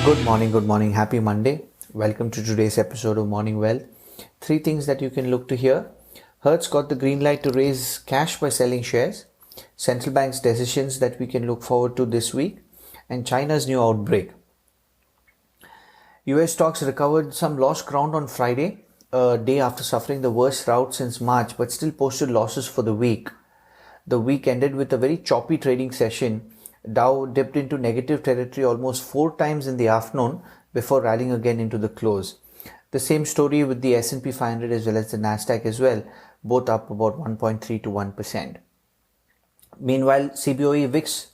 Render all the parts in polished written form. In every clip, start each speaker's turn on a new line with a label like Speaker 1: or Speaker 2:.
Speaker 1: Good morning. Happy Monday. Welcome to today's episode of Morning Well. Three things that you can look to hear. Hertz got the green light to raise cash by selling shares. Central bank's decisions that we can look forward to this week. And China's new outbreak. US stocks recovered some lost ground on Friday, a day after suffering the worst rout since March, but still posted losses for the week. The week ended with a very choppy trading session. Dow dipped into negative territory almost 4 times in the afternoon before rallying again into the close. The same story with the S&P 500 as well as the Nasdaq as well, both up about 1.3 to 1%. Meanwhile, CBOE VIX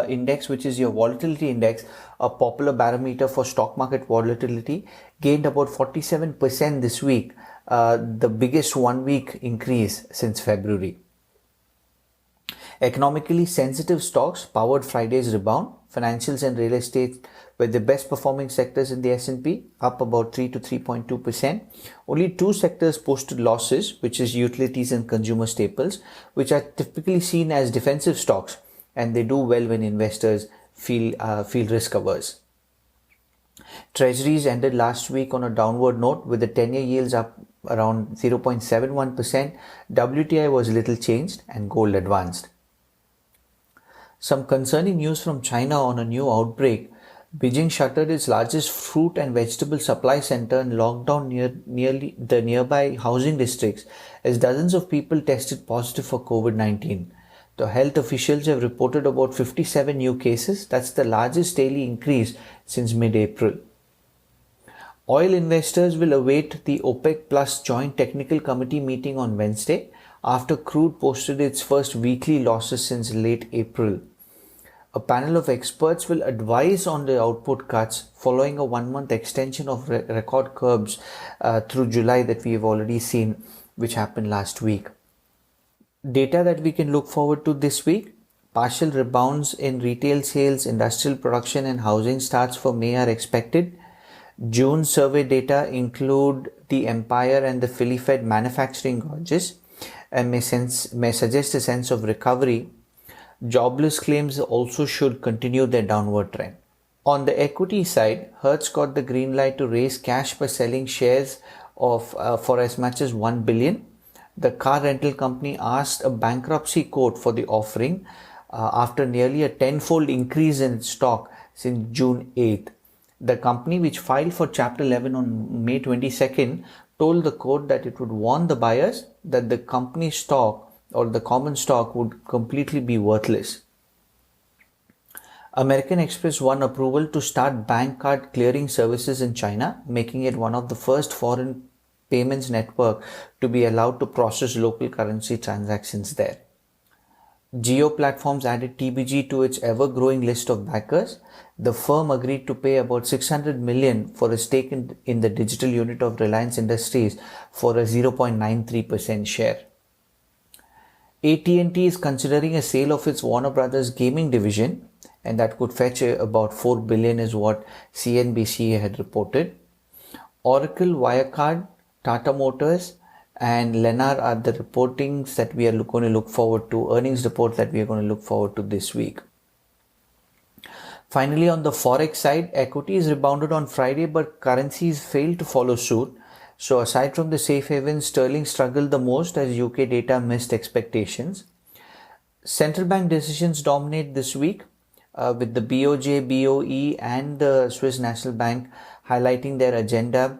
Speaker 1: index, which is your volatility index, a popular barometer for stock market volatility, gained about 47% this week, the biggest 1 week increase since February. Economically sensitive stocks powered Friday's rebound. Financials and real estate were the best performing sectors in the S&P, up about 3 to 3.2%. Only 2 sectors posted losses, which is utilities and consumer staples, which are typically seen as defensive stocks, and they do well when investors feel risk averse. Treasuries ended last week on a downward note with the 10-year yields up around 0.71%. WTI was little changed and gold advanced. Some concerning news from China on a new outbreak. Beijing shuttered its largest fruit and vegetable supply center and locked down nearly the nearby housing districts as dozens of people tested positive for COVID-19. The health officials have reported about 57 new cases. That's the largest daily increase since mid-April. Oil investors will await the OPEC Plus Joint Technical Committee meeting on Wednesday after crude posted its first weekly losses since late April. A panel of experts will advise on the output cuts following a 1-month extension of record curbs through July that we have already seen, which happened last week. Data that we can look forward to this week: partial rebounds in retail sales, industrial production and housing starts for May are expected. June survey data include the Empire and the Philly Fed manufacturing gauges and may suggest a sense of recovery. Jobless claims also should continue their downward trend. On the equity side, Hertz got the green light to raise cash by selling shares for as much as $1 billion. The car rental company asked a bankruptcy court for the offering after nearly a tenfold increase in its stock since June 8th. The company, which filed for Chapter 11 on May 22nd, told the court that it would warn the buyers that the company stock or the common stock would completely be worthless. American Express won approval to start bank card clearing services in China, making it one of the first foreign payments network to be allowed to process local currency transactions there. Jio Platforms added TBG to its ever-growing list of backers. The firm agreed to pay about 600 million for a stake in the digital unit of Reliance Industries for a 0.93% share. AT&T is considering a sale of its Warner Brothers gaming division, and that could fetch about 4 billion is what CNBC had reported. Oracle, Wirecard, Tata Motors and Lennar are the reportings that we are going to look forward to, earnings reports that we are going to look forward to this week. Finally, on the forex side, equities rebounded on Friday, but currencies failed to follow suit. So aside from the safe havens, sterling struggled the most as UK data missed expectations. Central bank decisions dominate this week with the BOJ, BOE and the Swiss National Bank highlighting their agenda.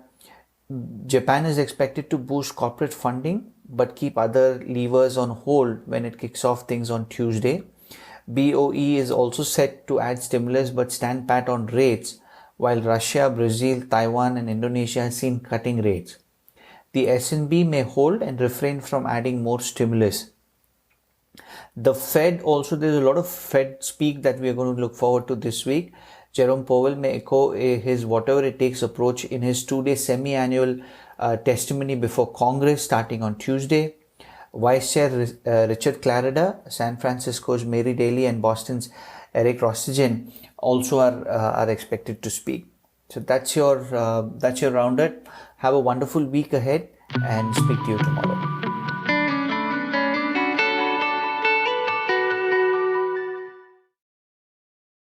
Speaker 1: Japan is expected to boost corporate funding but keep other levers on hold when it kicks off things on Tuesday. BOE is also set to add stimulus but stand pat on rates, while Russia, Brazil, Taiwan and Indonesia have seen cutting rates. The SNB may hold and refrain from adding more stimulus. The Fed also, there's a lot of Fed speak that we are going to look forward to this week. Jerome Powell may echo his whatever it takes approach in his 2-day semi-annual testimony before Congress starting on Tuesday. Vice Chair Richard Clarida, San Francisco's Mary Daly and Boston's Eric Rostigen also are expected to speak. So that's your roundup. Have a wonderful week ahead and speak to you tomorrow.